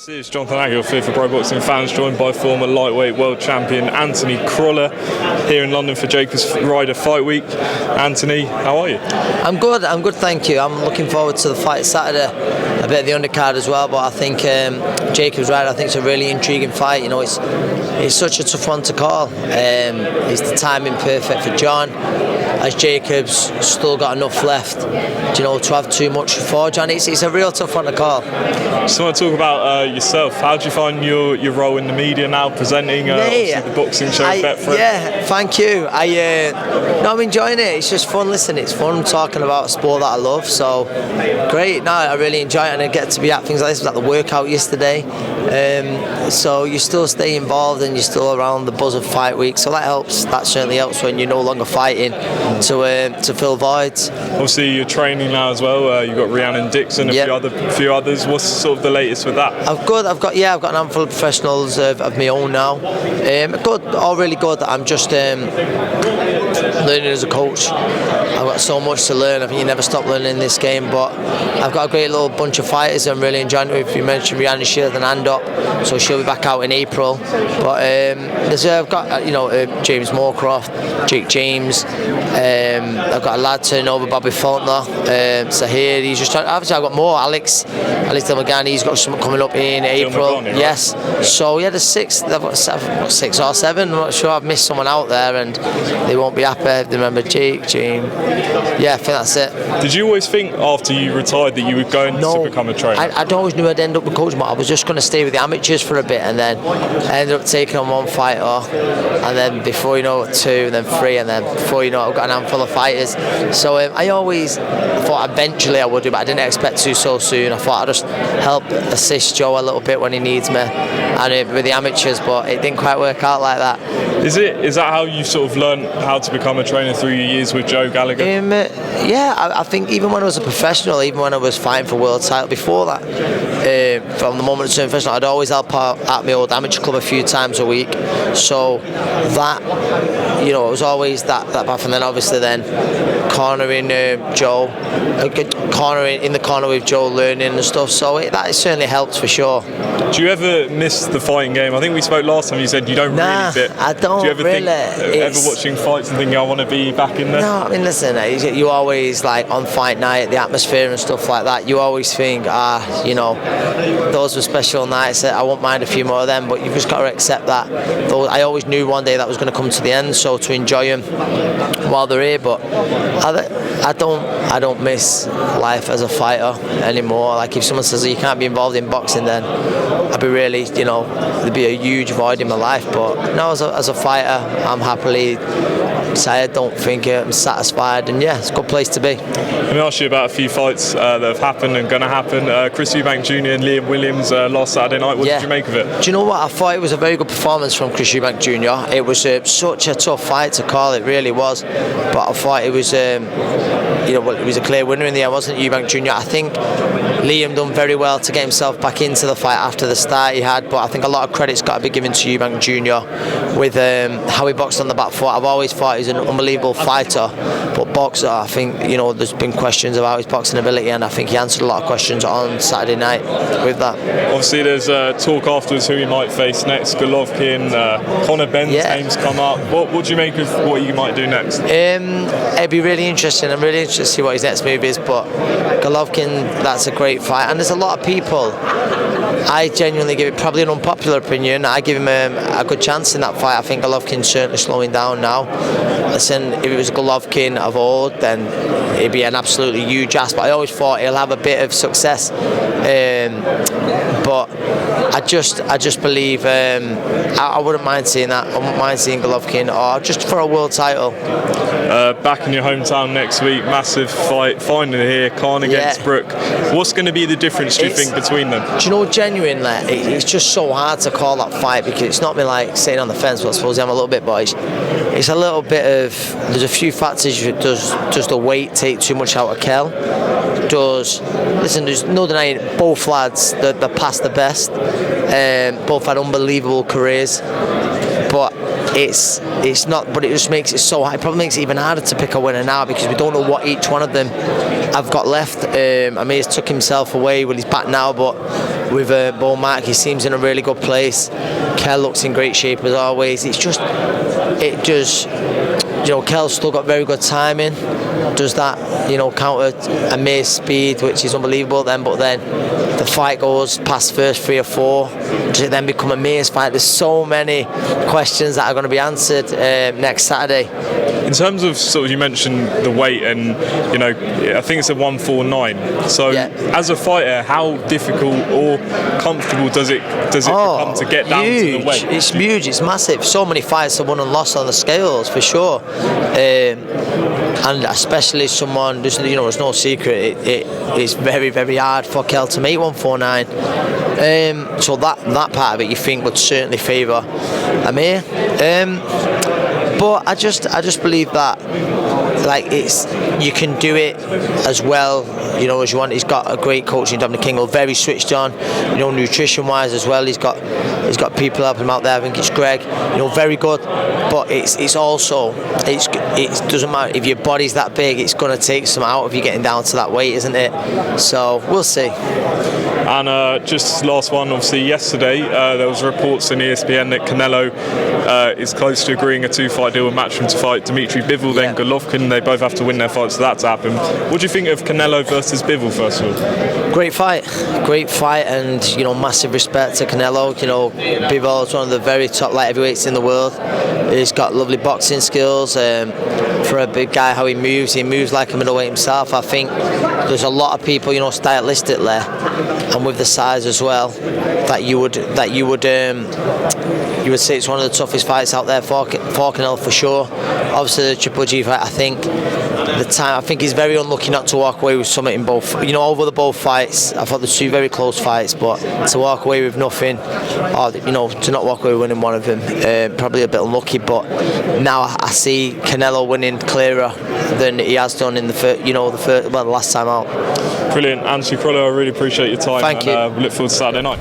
This is Jonathan Aguilar for Pro Boxing Fans, joined by former lightweight world champion Anthony Crolla here in London for Jacob's Ryder Fight Week. Anthony, how are you? I'm good, thank you. I'm looking forward to the fight Saturday, a bit of the undercard as well, but I think Jacob's Ryder, I think it's a really intriguing fight. You know, it's such a tough one to call. Is the timing perfect for John? Has Jacobs still got enough left, you know, to have too much for John? It's a real tough one to call. Just want to talk about yourself. How do you find your role in the media now, presenting the boxing show Betfred? Yeah, thank you. I'm enjoying it. It's just fun. Listen, it's fun talking about a sport that I love. So great. No, I really enjoy it, and I get to be at things like this. I was at the workout yesterday. So you still stay involved and you're still around the buzz of fight week. So that helps. That certainly helps when you're no longer fighting to fill voids. Obviously, you're training now as well. You've got Rhiannon Dixon, a few others. What's sort of the latest with that? I've got an handful of professionals of my own now. Good, all really good. I'm just learning as a coach. I've got so much to learn. I think you never stop learning in this game, but I've got a great little bunch of fighters I'm really enjoying it. If you mentioned Rhiannon, she'll have an hand up, so she'll be back out in April. But I've got James Moorcroft, Jake James. I've got a lad turning over, Bobby Faulkner, Sahir. He's just obviously I've got more. Alex Delmagani, he's got something coming up in April. Right? Yes. So yeah, there's six. They've got six or seven. I'm not sure. I've missed someone out there, and they won't be happy. They remember Jake, James. Yeah, I think that's it. Did you always think after you retired that you were going to become a trainer? I always knew I'd end up with coaching, but I was just going to stay with the amateurs for a bit, and then I ended up taking on one fighter, and then before you know it, two, and then three, and then before you know it, I've got an handful of fighters. So I always thought eventually I would do, but I didn't expect to so soon. I thought I'd just help assist Joe a little bit when he needs me, and with the amateurs, but it didn't quite work out like that. Is that how you sort of learned how to become a trainer through your years with Joe Gallagher? I think even when I was a professional, even when I was fighting for world title before that, from the moment I turned professional, I'd always help out at my old amateur club a few times a week. So that, it was always that path, and then obviously cornering Joe, cornering in the corner with Joe, learning and stuff. So that certainly helps for sure. Do you ever miss the fighting game? I think we spoke last time. You said you don't really fit. I don't. Do you ever really think, ever watching fights and thinking I want to be back in there? No, I mean, listen, you always, like, on fight night, the atmosphere and stuff like that, you always think, those were special nights. I won't mind a few more of them, but you've just got to accept that. I always knew one day that was going to come to the end, so to enjoy them while they're here. But I don't miss life as a fighter anymore. Like, if someone says you can't be involved in boxing, then I'd be really, there'd be a huge void in my life. But no, as a fighter, I'm happily retired. Don't think I'm satisfied, and yeah, it's a good place to be. Let me ask you about a few fights that have happened and going to happen. Chris Eubank Jr. and Liam Williams last Saturday night. What did you make of it? Do you know what? I thought it was a very good performance from Chris Eubank Jr. It was such a tough fight to call. It really was. But I thought it was, it was a clear winner in the end, wasn't it, Eubank Jr.? I think Liam done very well to get himself back into the fight after the start he had. But I think a lot of credit's got to be given to Eubank Jr. with how he boxed on the back foot. I've always thought he's an unbelievable fighter, but boxer, I think, there's been questions about his boxing ability, and I think he answered a lot of questions on Saturday night with that. Obviously, there's talk afterwards who he might face next. Golovkin, Conor Benn's name's come up. What do you make of what he might do next? It'd be really interesting. I'm really interested to see what his next move is, but Golovkin, that's a great fight, and there's a lot of people. I genuinely give it, probably an unpopular opinion, I give him a good chance in that fight. I think Golovkin's certainly slowing down now. Listen, if it was Golovkin of old, then it'd be an absolutely huge ask, but I always thought he'll have a bit of success. But I just believe I wouldn't mind seeing that. I wouldn't mind seeing Golovkin, or just for a world title. Back in your hometown next week, massive fight, finally here, Khan against Brook. What's going to be the difference, do you think, between them? Do you know, genuinely, it's just so hard to call that fight, because it's not me like sitting on the fence, but I suppose I'm a little bit, but it's a little bit of, there's a few factors. Does the weight take too much out of Kell? There's no denying both lads, they're past the best. Both had unbelievable careers, but it's not. But it just makes it so hard. It probably makes it even harder to pick a winner now, because we don't know what each one of them have got left. Amir's took himself away. Well, he's back now, but Bo Mark. He seems in a really good place. Kell looks in great shape as always. Kell's still got very good timing. Does that, counter Amir's speed, which is unbelievable then, but then the fight goes past first 3 or 4. Does it then become Amir's fight? There's so many questions that are going to be answered next Saturday. In terms of you mentioned the weight, and I think it's a 149. So as a fighter, how difficult or comfortable does it become to get down to the weight? It's huge. It's massive. So many fights have won and lost on the scales for sure, and especially someone. There's no secret. It's very, very hard for Kell to make 149. So that part of it, you think, would certainly favour Amir. But I just believe that you can do it as well, as you want. He's got a great coach in Dominic King, very switched on, nutrition wise as well. He's got people helping him out there. I think it's Greg, very good. But it doesn't matter if your body's that big. It's going to take some out of you getting down to that weight, isn't it? So we'll see. And just last one, obviously yesterday there was reports in ESPN that Canelo is close to agreeing a 2-fight deal with Matchroom to fight Dmitry Bivol, then Golovkin. They both have to win their fights for that to happen. What do you think of Canelo versus Bivol, first of all? Great fight, and massive respect to Canelo. Bivol is one of the very top light heavyweights in the world. He's got lovely boxing skills. For a big guy, how he moves like a middleweight himself. I think there's a lot of people, stylistically, and with the size as well, that you would say it's one of the toughest fights out there for Canelo for sure. Obviously the Triple G fight, I think he's very unlucky not to walk away with something in both. Over the both fights, I thought the 2 very close fights, but to walk away with nothing, or to not walk away winning one of them, probably a bit unlucky. But now I see Canelo winning clearer than he has done in the last time out. Brilliant, Anthony Crolla. I really appreciate your time. Thank you. We look forward to Saturday night.